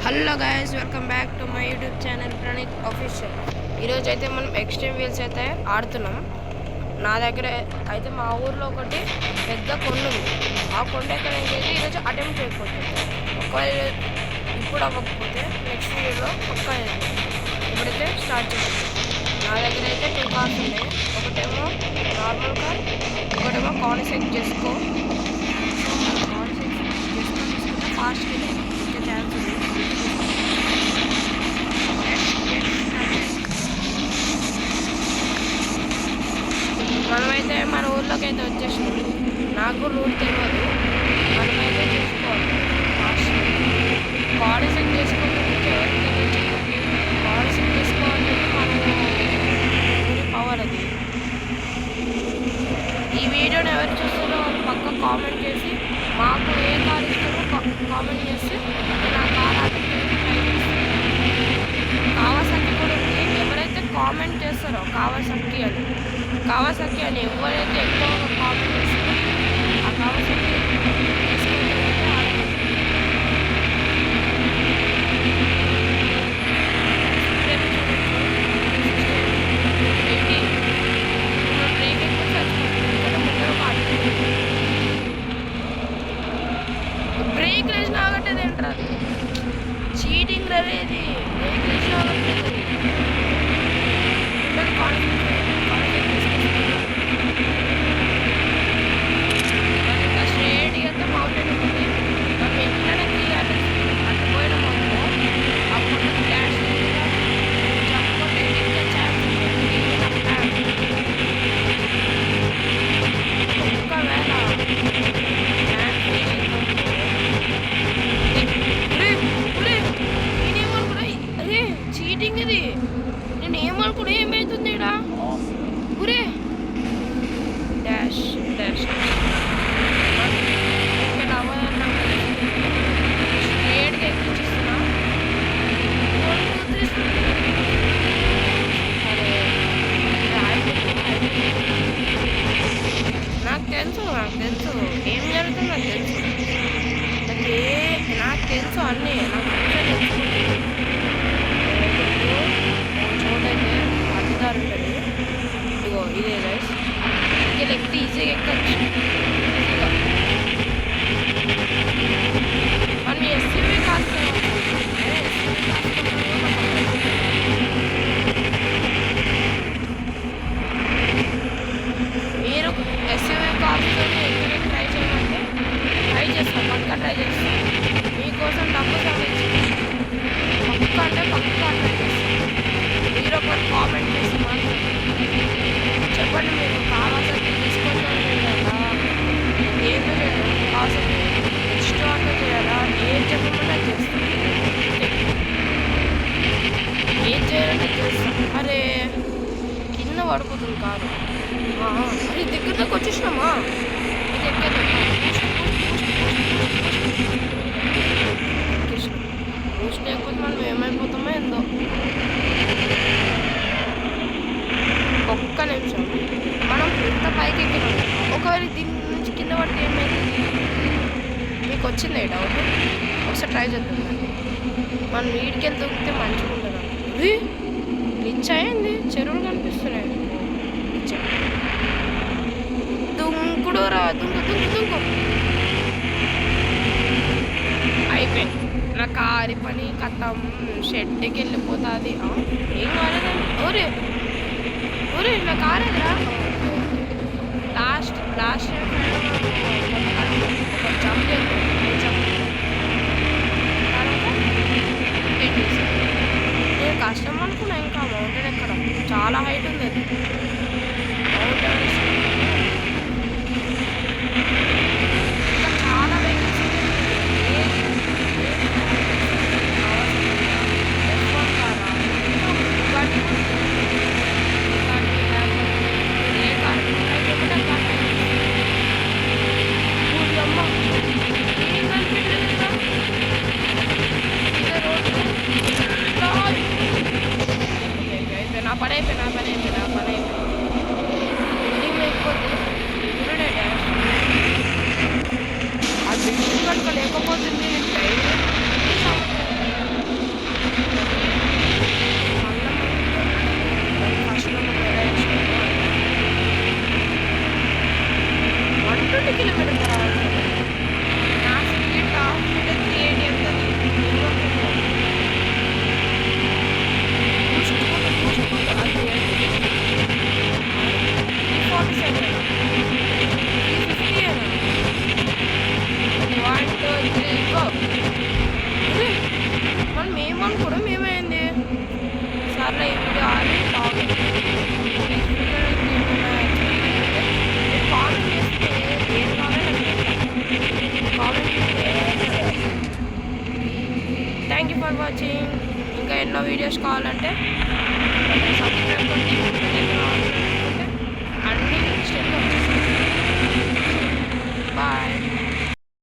Hello guys, welcome back to my YouTube channel Praneeth official. ఈరోజు అయితే మనం ఎక్స్ట్రీమ్ వీల్స్ అయితే ఆడుతున్నాం. నా దగ్గర అయితే మా ఊర్లో ఒకటి పెద్ద కొండ ఉంది. ఆ కొండ ఎక్కడ ఏంటంటే ఈరోజు అటెంప్ట్ చేయకపోతుంది. ఒకవేళ ఇప్పుడు అవ్వకపోతే నెక్స్ట్ వీడియోలో పక్కా ఇప్పుడైతే స్టార్ట్ చేస్తాం. నా దగ్గర అయితే 2 కార్స్ ఉన్నాయి. ఒకటేమో నార్మల్ కార్, ఒకటేమో కార్ సెట్ చేసుకో. కార్ సెట్ చేసుకుంటే ఫాస్ట్గా ఇంకా ఛాన్స్ ఉంది. మనమైతే మన ఊర్లోకి అయితే వచ్చేసినాం. నాకు రూట్ తెలియదు. మనమైతే చూసుకోవాలి. బాడీ సెట్ చేసుకోవాలి. బాడీ సెట్ చేసుకోవాలి. మనము పవర్ అది. ఈ వీడియోని ఎవరు చూస్తారో వాళ్ళు పక్క కామెంట్ చేసి మాకు ఏ కార్ ఇస్తారో కామెంట్ చేస్తే నేను ఆ కార్ కావాసకి కూడా ఉంది. ఎవరైతే కామెంట్ చేస్తారో కావాసకి అని ఎవరైతే ఎక్కువగా కామెంట్ చేస్తారో ఆ కావాసకి బ్రేక్ వేసిన ఆగట్టేది ఏంటారు చీటింగ్ అనేది బ్రేక్ వేసిన ఆగట్టేది. చీటింగ్ ఇది. నేను ఏమనుకున్నా ఏమవుతుంది ఇక్కడ ఊరే డాష్ డాష్ స్ట్రేట్గా ఎక్కించిస్తున్నా. నాకు తెలుసు ఏం జరుగుతుంది. నాకు తెలుసు అన్నీ నాకు తెలుసు. చోటైతే అడ్డుదారు ఉంటుంది. ఇదిగో ఇదే గైస్. ఇది ఎక్కితే ఈజీగా ఎక్కచ్చు. మనం ఎస్యూవీ కాస్త మీరు ఎస్యూవీ కాస్తో ఎక్కడ ట్రై చేయమంటే ట్రై చేస్తాం. పక్కా ట్రై చేస్తాం. మీకోసం డబ్బు సంపాదించి పక్కా అంటే పక్కా ట్రై చేస్తాం. మీరు ఒకటి కామెంట్ చేసి మాత్రం చెప్పండి. మీరు కావాల్సి తీసుకుంటారు కదా, ఏదో కావాల్సి ఎక్స్ట్రా అంటే చేయాలా, ఏం చెప్పమన్నా చేస్తాం. ఏం చేయాలంటే చేస్తాం. అరే కింద పడిపోతుంది కాదు. అది దగ్గరలోకి వచ్చేసినామా? ఇది ఎక్కడ బూస్ట్ లేకపోతే మనం ఏమైపోతామో ఏందో. ఒక్క నిమిషం, మనం ఎంత పైకి ఎక్కినాం. ఒకవేళ దీని నుంచి కింద పడితే ఏమైంది? మీకు వచ్చింది డౌట్? ఒకసారి ట్రై చేద్దాం. మనం వీడికి వెళ్ళి దొరికితే మంచిగా ఉంటుంది. ఇది రిచ్ అయ్యింది. చెరువులు కనిపిస్తున్నాయి. దుంకుడు రా దుంకు అయిపోయింది. నా కారి పని కథం షెడ్కి వెళ్ళిపోతుంది. ఏం కాలేదండి. ఊరే నా కార్ ఎదురా లాస్ట్ జంప్ నేను కష్టం అనుకున్నా. ఇంకా మౌంటైన్ ఎక్కడం చాలా హైట్ ఉంది. అది మౌంటైన్ ఇంకా చాలా వెహికల్స్ నా పని అయిపోయి లేకపోతే ఆ బిల్డింగ్ కనుక లేకపోతుంది. మనం ఏమనుకోవడం ఏమైంది సర్లే ఈ వీడియో ఆడి కామెంట్ చేస్తే ఏం comment thank you for watching. ఇంకా ఎన్నో వీడియోస్ కావాలంటే సబ్స్క్రైబ్ కొట్టి